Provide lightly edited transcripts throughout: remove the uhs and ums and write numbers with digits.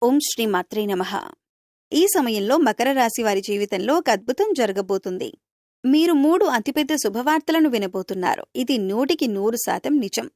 ఓం శ్రీ మాత్రే నమః. ఈ సమయంలో మకర రాశి వారి జీవితంలో ఒక అద్భుతం జరగబోతుంది. మీరు 3 అతిపెద్ద శుభవార్తలను వినబోతున్నారు. ఇది 100% నిజం.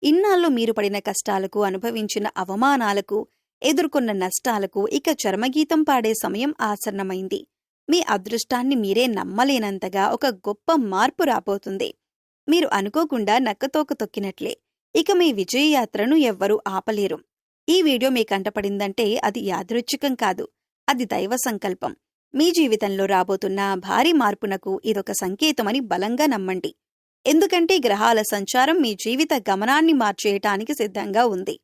ఇన్నాళ్ళు మీరు పడిన కష్టాలకు, అనుభవించిన అవమానాలకు, ఎదుర్కొన్న నష్టాలకు ఇక చరమగీతం పాడే సమయం ఆసన్నమైంది. మీ అదృష్టాన్ని మీరే నమ్మలేనంతగా ఒక గొప్ప మార్పు రాబోతుంది. మీరు అనుకోకుండా నక్కతోక తొక్కినట్లే. ఇక మీ విజయయాత్రను ఎవ్వరూ ఆపలేరు. ఈ వీడియో మీ కంటపడిందంటే అది యాదృచ్ఛికం కాదు, అది దైవ సంకల్పం. మీ జీవితంలో రాబోతున్న భారీ మార్పునకు ఇదొక సంకేతమని బలంగా నమ్మండి. ఎందుకంటే గ్రహాల సంచారం మీ జీవిత గమనాన్ని మార్చేయటానికి సిద్ధంగా ఉంది.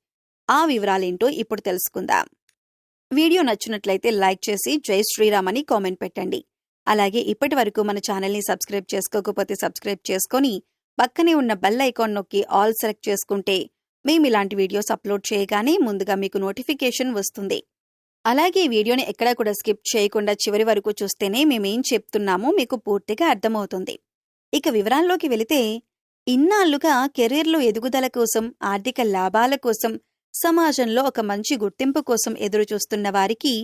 ఆ వివరాలేంటో ఇప్పుడు తెలుసుకుందాం. వీడియో నచ్చినట్లయితే లైక్ చేసి జై శ్రీరామ్ అని కామెంట్ పెట్టండి. అలాగే ఇప్పటి వరకు మన ఛానల్ని సబ్స్క్రైబ్ చేసుకోకపోతే సబ్స్క్రైబ్ చేసుకొని పక్కనే ఉన్న బెల్ ఐకాన్ నొక్కి ఆల్ సెలెక్ట్ చేసుకుంటే మేమిలాంటి వీడియోస్ అప్లోడ్ చేయగానే ముందుగా మీకు నోటిఫికేషన్ వస్తుంది. అలాగే ఈ వీడియోని ఎక్కడా కూడా స్కిప్ చేయకుండా చివరి వరకు చూస్తేనే మేమేం చెప్తున్నామో మీకు పూర్తిగా అర్థమవుతుంది. ఇక వివరాల్లోకి వెళితే, ఇన్నాళ్లుగా కెరీర్లో ఎదుగుదల కోసం, ఆర్థిక లాభాల కోసం, సమాజంలో ఒక మంచి గుర్తింపు కోసం ఎదురుచూస్తున్న వారికి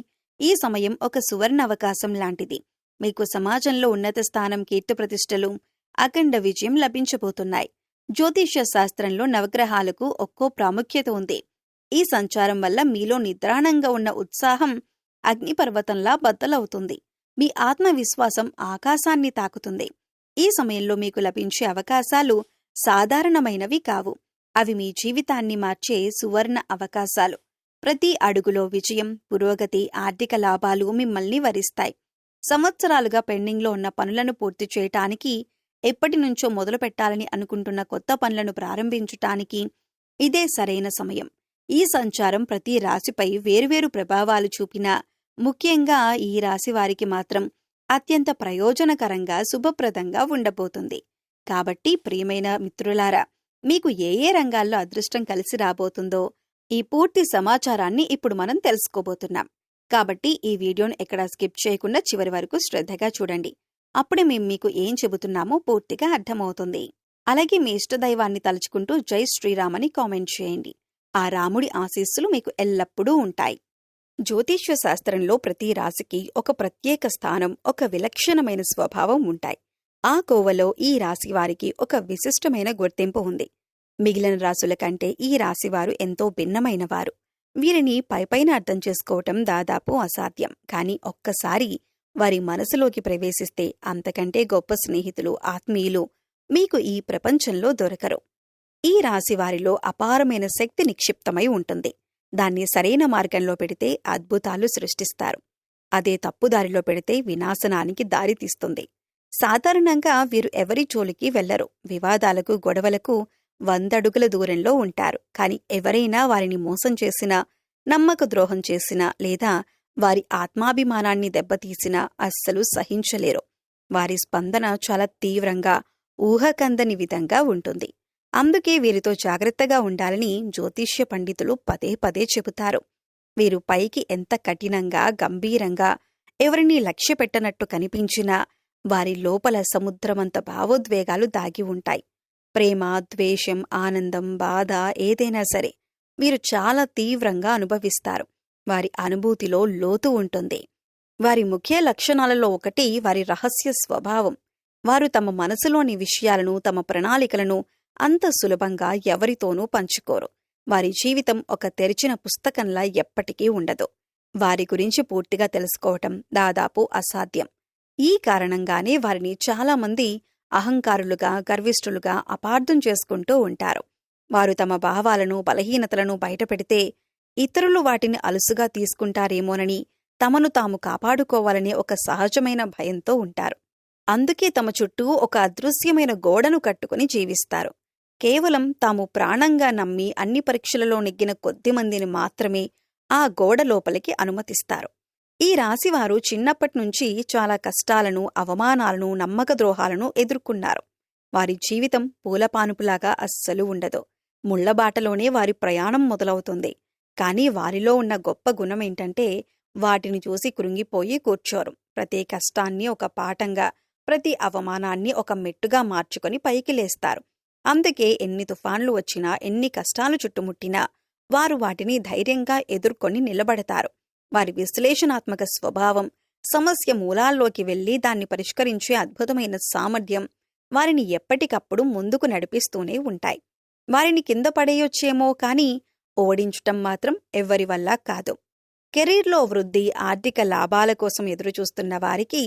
ఈ సమయం ఒక సువర్ణ అవకాశం లాంటిది. మీకు సమాజంలో ఉన్నత స్థానం, కీర్తిప్రతిష్టలు, అఖండ విజయం లభించబోతున్నాయి. జ్యోతిష్య శాస్త్రంలో నవగ్రహాలకు ఒక్కో ప్రాముఖ్యత ఉంది. ఈ సంచారం వల్ల మీలో నిద్రాణంగా ఉన్న ఉత్సాహం అగ్నిపర్వతంలా బద్దలవుతుంది. మీ ఆత్మవిశ్వాసం ఆకాశాన్ని తాకుతుంది. ఈ సమయంలో మీకు లభించే అవకాశాలు సాధారణమైనవి కావు. అవి మీ జీవితాన్ని మార్చే సువర్ణ అవకాశాలు. ప్రతి అడుగులో విజయం, పురోగతి, ఆర్థిక లాభాలు మిమ్మల్ని వరిస్తాయి. సంవత్సరాలుగా పెండింగ్లో ఉన్న పనులను పూర్తి చేయటానికి, ఎప్పటినుంచో మొదలు పెట్టాలని అనుకుంటున్న కొత్త పనులను ప్రారంభించటానికి ఇదే సరైన సమయం. ఈ సంచారం ప్రతి రాశిపై వేర్వేరు ప్రభావాలు చూపినా ముఖ్యంగా ఈ రాశి వారికి మాత్రం అత్యంత ప్రయోజనకరంగా, శుభప్రదంగా ఉండబోతుంది. కాబట్టి ప్రియమైన మిత్రులారా, మీకు ఏ రంగాల్లో అదృష్టం కలిసి రాబోతుందో ఈ పూర్తి సమాచారాన్ని ఇప్పుడు మనం తెలుసుకోబోతున్నాం. కాబట్టి ఈ వీడియోను ఎక్కడా స్కిప్ చేయకుండా చివరి వరకు శ్రద్ధగా చూడండి. అప్పుడే మేము మీకు ఏం చెబుతున్నామో పూర్తిగా అర్థమవుతుంది. అలాగే మీ ఇష్టదైవాన్ని తలుచుకుంటూ జై శ్రీరామ్ అని కామెంట్ చేయండి. ఆ రాముడి ఆశీస్సులు మీకు ఎల్లప్పుడూ ఉంటాయి. జ్యోతిష్య శాస్త్రంలో ప్రతి రాశికి ఒక ప్రత్యేక స్థానం, ఒక విలక్షణమైన స్వభావం ఉంటాయి. ఆ కోవలో ఈ రాశి వారికి ఒక విశిష్టమైన గుర్తింపు ఉంది. మిగిలిన రాశుల కంటే ఈ రాశివారు ఎంతో భిన్నమైనవారు. వీరిని పైపైన అర్థం చేసుకోవటం దాదాపు అసాధ్యం. కానీ ఒక్కసారి వారి మనసులోకి ప్రవేశిస్తే అంతకంటే గొప్ప స్నేహితులు, ఆత్మీయులు మీకు ఈ ప్రపంచంలో దొరకరు. ఈ రాశివారిలో అపారమైన శక్తి నిక్షిప్తమై ఉంటుంది. దాన్ని సరైన మార్గంలో పెడితే అద్భుతాలు సృష్టిస్తారు. అదే తప్పుదారిలో పెడితే వినాశనానికి దారితీస్తుంది. సాధారణంగా వీరు ఎవరి జోలికి వెళ్లరు. వివాదాలకు, గొడవలకు 100 అడుగుల దూరంలో ఉంటారు. కాని ఎవరైనా వారిని మోసం చేసినా, నమ్మక ద్రోహం చేసినా లేదా వారి ఆత్మాభిమానాన్ని దెబ్బతీసినా అస్సలు సహించలేరు. వారి స్పందన చాలా తీవ్రంగా, ఊహకందని విధంగా ఉంటుంది. అందుకే వీరితో జాగ్రత్తగా ఉండాలని జ్యోతిష్య పండితులు పదే పదే చెబుతారు. వీరు పైకి ఎంత కఠినంగా, గంభీరంగా, ఎవరినీ లక్ష్యపెట్టనట్టు కనిపించినా వారి లోపల సముద్రమంత భావోద్వేగాలు దాగి ఉంటాయి. ప్రేమ, ద్వేషం, ఆనందం, బాధ ఏదైనా సరే వీరు చాలా తీవ్రంగా అనుభవిస్తారు. వారి అనుభూతిలో లోతు ఉంటుంది. వారి ముఖ్య లక్షణాలలో ఒకటి వారి రహస్య స్వభావం. వారు తమ మనసులోని విషయాలను, తమ ప్రణాళికలను అంత సులభంగా ఎవరితోనూ పంచుకోరు. వారి జీవితం ఒక తెరిచిన పుస్తకంలా ఎప్పటికీ ఉండదు. వారి గురించి పూర్తిగా తెలుసుకోవటం దాదాపు అసాధ్యం. ఈ కారణంగానే వారిని చాలామంది అహంకారులుగా, గర్విష్ఠులుగా అపార్థం చేసుకుంటూ ఉంటారు. వారు తమ భావాలను, బలహీనతలను బయటపెడితే ఇతరులు వాటిని అలుసుగా తీసుకుంటారేమోనని, తమను తాము కాపాడుకోవాలనే ఒక సహజమైన భయంతో ఉంటారు. అందుకే తమ చుట్టూ ఒక అదృశ్యమైన గోడను కట్టుకుని జీవిస్తారు. కేవలం తాము ప్రాణంగా నమ్మి అన్ని పరీక్షలలో నెగ్గిన కొద్దిమందిని మాత్రమే ఆ గోడ లోపలికి అనుమతిస్తారు. ఈ రాశివారు చిన్నప్పటినుంచి చాలా కష్టాలను, అవమానాలను, నమ్మక ద్రోహాలను ఎదుర్కొన్నారు. వారి జీవితం పూలపానుపులాగా అస్సలు ఉండదు. ముళ్లబాటలోనే వారి ప్రయాణం మొదలవుతుంది. కానీ వారిలో ఉన్న గొప్ప గుణమేంటంటే వాటిని చూసి కృంగిపోయి కూర్చోరు. ప్రతి కష్టాన్ని ఒక పాఠంగా, ప్రతి అవమానాన్ని ఒక మెట్టుగా మార్చుకొని పైకి లేస్తారు. అందుకే ఎన్ని తుఫాన్లు వచ్చినా, ఎన్ని కష్టాలు చుట్టుముట్టినా వారు వాటిని ధైర్యంగా ఎదుర్కొని నిలబడతారు. వారి విశ్లేషణాత్మక స్వభావం, సమస్య మూలాల్లోకి వెళ్లి దాన్ని పరిష్కరించే అద్భుతమైన సామర్థ్యం వారిని ఎప్పటికప్పుడు ముందుకు నడిపిస్తూనే ఉంటాయి. వారిని కింద పడేయొచ్చేమో కానీ ఓడించటం మాత్రం ఎవ్వరి వల్ల కాదు. కెరీర్లో వృద్ధి, ఆర్థిక లాభాల కోసం ఎదురుచూస్తున్న వారికి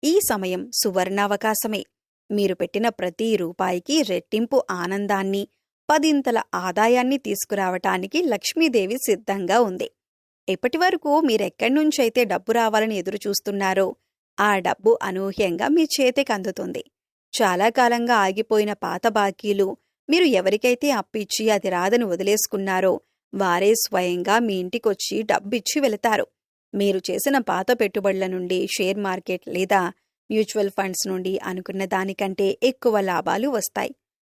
ఈ సమయం సువర్ణావకాశమే. మీరు పెట్టిన ప్రతి రూపాయికి రెట్టింపు ఆనందాన్ని, 10 ఆదాయాన్ని తీసుకురావటానికి లక్ష్మీదేవి సిద్ధంగా ఉంది. ఇప్పటివరకు మీరెక్కడి నుంచైతే డబ్బు రావాలని ఎదురుచూస్తున్నారో ఆ డబ్బు అనూహ్యంగా మీ చేతికి అందుతుంది. చాలా కాలంగా ఆగిపోయిన పాత బాకీలు, మీరు ఎవరికైతే అప్పిచ్చి అది రాదని వదిలేసుకున్నారో వారే స్వయంగా మీ ఇంటికొచ్చి డబ్బిచ్చి వెళతారు. మీరు చేసిన పాత పెట్టుబడుల నుండి, షేర్ మార్కెట్ లేదా మ్యూచువల్ ఫండ్స్ నుండి అనుకున్న దానికంటే ఎక్కువ లాభాలు వస్తాయి.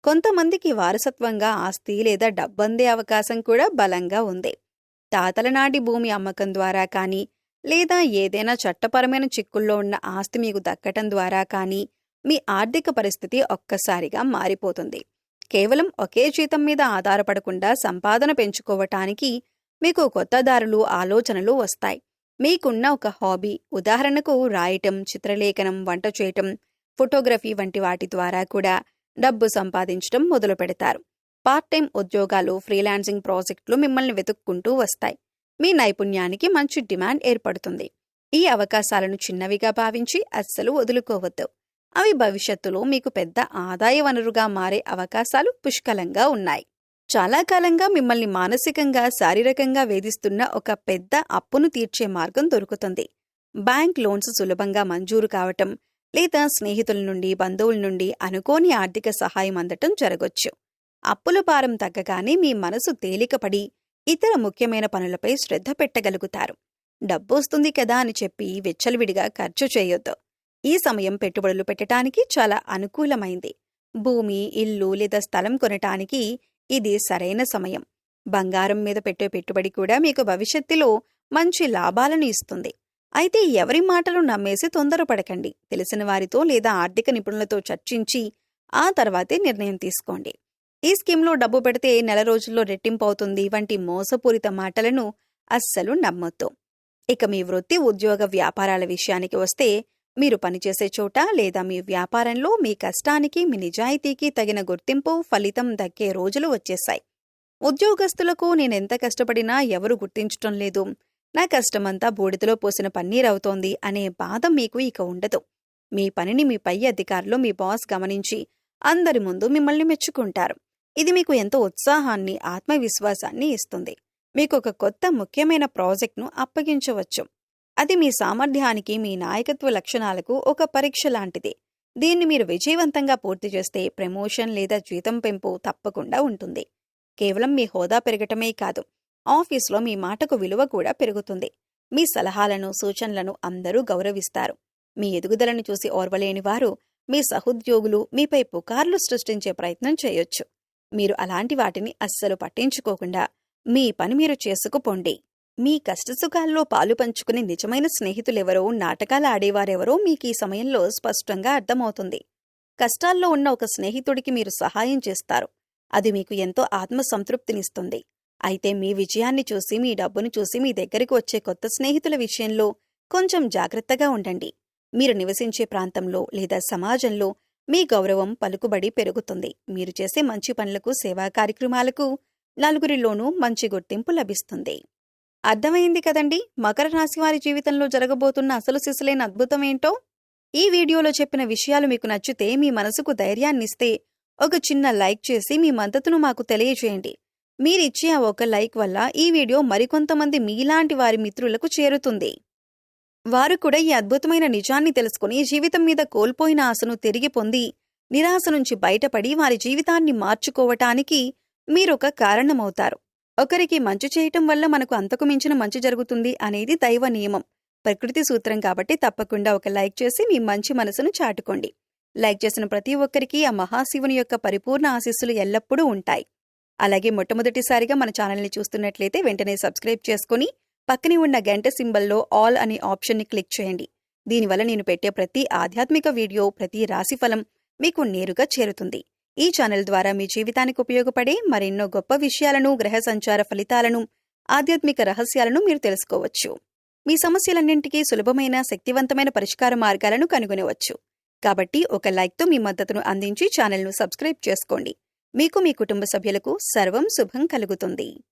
కొంతమందికి వారసత్వంగా ఆస్తి లేదా డబ్బందే అవకాశం కూడా బలంగా ఉంది. తాతల నాటి భూమి అమ్మకం ద్వారా కానీ, లేదా ఏదైనా చట్టపరమైన చిక్కుల్లో ఉన్న ఆస్తి మీకు దక్కటం ద్వారా కానీ మీ ఆర్థిక పరిస్థితి ఒక్కసారిగా మారిపోతుంది. కేవలం ఒకే జీతం మీద ఆధారపడకుండా సంపాదన పెంచుకోవటానికి మీకు కొత్త దారులు, ఆలోచనలు వస్తాయి. మీకున్న ఒక హాబీ, ఉదాహరణకు రాయటం, చిత్రలేఖనం, వంట చేయటం, ఫోటోగ్రఫీ వంటి వాటి ద్వారా కూడా డబ్బు సంపాదించడం మొదలు పెడతారు. పార్ట్ టైం ఉద్యోగాలు, ఫ్రీలాన్సింగ్ ప్రాజెక్టులు మిమ్మల్ని వెతుక్కుంటూ వస్తాయి. మీ నైపుణ్యానికి మంచి డిమాండ్ ఏర్పడుతుంది. ఈ అవకాశాలను చిన్నవిగా భావించి అస్సలు వదులుకోవద్దు. అవి భవిష్యత్తులో మీకు పెద్ద ఆదాయ వనరుగా మారే అవకాశాలు పుష్కలంగా ఉన్నాయి. చాలా కాలంగా మిమ్మల్ని మానసికంగా, శారీరకంగా వేధిస్తున్న ఒక పెద్ద అప్పును తీర్చే మార్గం దొరుకుతుంది. బ్యాంక్ లోన్స్ సులభంగా మంజూరు కావటం, లేదా స్నేహితుల నుండి, బంధువుల నుండి అనుకోని ఆర్థిక సహాయం అందటం జరగొచ్చు. అప్పుల భారం తగ్గగానే మీ మనసు తేలికపడి ఇతర ముఖ్యమైన పనులపై శ్రద్ధ పెట్టగలుగుతారు. డబ్బొస్తుంది కదా అని చెప్పి విచ్చలవిడిగా ఖర్చు చేయొద్దు. ఈ సమయం పెట్టుబడులు పెట్టడానికి చాలా అనుకూలమైంది. భూమి, ఇల్లు లేదా స్థలం కొనటానికి ఇది సరైన సమయం. బంగారం మీద పెట్టే పెట్టుబడి కూడా మీకు భవిష్యత్తులో మంచి లాభాలను ఇస్తుంది. అయితే ఎవరి మాటలు నమ్మేసి తొందరపడకండి. తెలిసిన వారితో లేదా ఆర్థిక నిపుణులతో చర్చించి ఆ తర్వాతే నిర్ణయం తీసుకోండి. ఈ స్కీమ్లో డబ్బు పెడితే నెల రోజుల్లో రెట్టింపు అవుతుంది వంటి మోసపూరిత మాటలను అస్సలు నమ్మొద్దు. ఇక మీ వృత్తి, ఉద్యోగ, వ్యాపారాల విషయానికి వస్తే మీరు పనిచేసే చోట లేదా మీ వ్యాపారంలో మీ కష్టానికి, మీ నిజాయితీకి తగిన గుర్తింపు, ఫలితం దక్కే రోజులు వచ్చేశాయి. ఉద్యోగస్తులకు నేనెంత కష్టపడినా ఎవరు గుర్తించటం లేదు, నా కష్టమంతా బూడిదలో పోసిన పన్నీరవుతోంది అనే బాధ మీకు ఇక ఉండదు. మీ పనిని మీ పై అధికారులు, మీ బాస్ గమనించి అందరి ముందు మిమ్మల్ని మెచ్చుకుంటారు. ఇది మీకు ఎంతో ఉత్సాహాన్ని, ఆత్మవిశ్వాసాన్ని ఇస్తుంది. మీకు ఒక కొత్త ముఖ్యమైన ప్రాజెక్ట్ను అప్పగించవచ్చు. అది మీ సామర్థ్యానికి, మీ నాయకత్వ లక్షణాలకు ఒక పరీక్ష లాంటిది. దీన్ని మీరు విజయవంతంగా పూర్తి చేస్తే ప్రమోషన్ లేదా జీతం పెంపు తప్పకుండా ఉంటుంది. కేవలం మీ హోదా పెరగటమే కాదు, ఆఫీస్లో మీ మాటకు విలువ కూడా పెరుగుతుంది. మీ సలహాలను, సూచనలను అందరూ గౌరవిస్తారు. మీ ఎదుగుదలను చూసి ఓర్వలేని వారు, మీ సహోద్యోగులు మీపై పుకార్లు సృష్టించే ప్రయత్నం చేయొచ్చు. మీరు అలాంటి వాటిని అస్సలు పట్టించుకోకుండా మీ పని మీరు చేసుకుపోండి. మీ కష్టసుఖాల్లో పాలు పంచుకునే నిజమైన స్నేహితులెవరో, నాటకాలు ఆడేవారెవరో మీకు ఈ సమయంలో స్పష్టంగా అర్థమవుతుంది. కష్టాల్లో ఉన్న ఒక స్నేహితుడికి మీరు సహాయం చేస్తారు. అది మీకు ఎంతో ఆత్మసంతృప్తినిస్తుంది. అయితే మీ విజయాన్ని చూసి, మీ డబ్బును చూసి మీ దగ్గరికి వచ్చే కొత్త స్నేహితుల విషయంలో కొంచెం జాగ్రత్తగా ఉండండి. మీరు నివసించే ప్రాంతంలో లేదా సమాజంలో మీ గౌరవం, పలుకుబడి పెరుగుతుంది. మీరు చేసే మంచి పనులకు, సేవా కార్యక్రమాలకు నలుగురిలోనూ మంచి గుర్తింపు లభిస్తుంది. అర్థమైంది కదండి మకర రాశి వారి జీవితంలో జరగబోతున్న అసలు సిసలైన అద్భుతమేంటో. ఈ వీడియోలో చెప్పిన విషయాలు మీకు నచ్చితే, మీ మనసుకు ధైర్యాన్నిస్తే ఒక చిన్న లైక్ చేసి మీ మద్దతును మాకు తెలియజేయండి. మీరిచ్చే ఆ ఒక లైక్ వల్ల ఈ వీడియో మరికొంతమంది మీలాంటి వారి మిత్రులకు చేరుతుంది. వారు కూడా ఈ అద్భుతమైన నిజాన్ని తెలుసుకుని జీవితం మీద కోల్పోయిన ఆశను తిరిగి పొంది, నిరాశ నుంచి బయటపడి వారి జీవితాన్ని మార్చుకోవటానికి మీరొక కారణమవుతారు. ఒకరికి మంచి చేయటం వల్ల మనకు అంతకు మించిన మంచి జరుగుతుంది అనేది దైవ నియమం, ప్రకృతి సూత్రం. కాబట్టి తప్పకుండా ఒక లైక్ చేసి మీ మంచి మనసును చాటుకోండి. లైక్ చేసిన ప్రతి ఒక్కరికి ఆ మహాశివుని యొక్క పరిపూర్ణ ఆశీస్సులు ఎల్లప్పుడూ ఉంటాయి. అలాగే మొట్టమొదటిసారిగా మన ఛానల్ని చూస్తున్నట్లయితే వెంటనే సబ్స్క్రైబ్ చేసుకుని పక్కనే ఉన్న గంట సింబల్లో ఆల్ అనే ఆప్షన్ని క్లిక్ చేయండి. దీనివల్ల నేను పెట్టే ప్రతి ఆధ్యాత్మిక వీడియో, ప్రతి రాశిఫలం మీకు నేరుగా చేరుతుంది. ఈ ఛానల్ ద్వారా మీ జీవితానికి ఉపయోగపడే మరెన్నో గొప్ప విషయాలను, గ్రహ సంచార ఫలితాలను, ఆధ్యాత్మిక రహస్యాలను మీరు తెలుసుకోవచ్చు. మీ సమస్యలన్నింటికీ సులభమైన, శక్తివంతమైన పరిష్కార మార్గాలను కనుగొనవచ్చు. కాబట్టి ఒక లైక్తో మీ మద్దతును అందించి ఛానల్ను సబ్స్క్రైబ్ చేసుకోండి. మీకు, మీ కుటుంబ సభ్యులకు సర్వం శుభం కలుగుతుంది.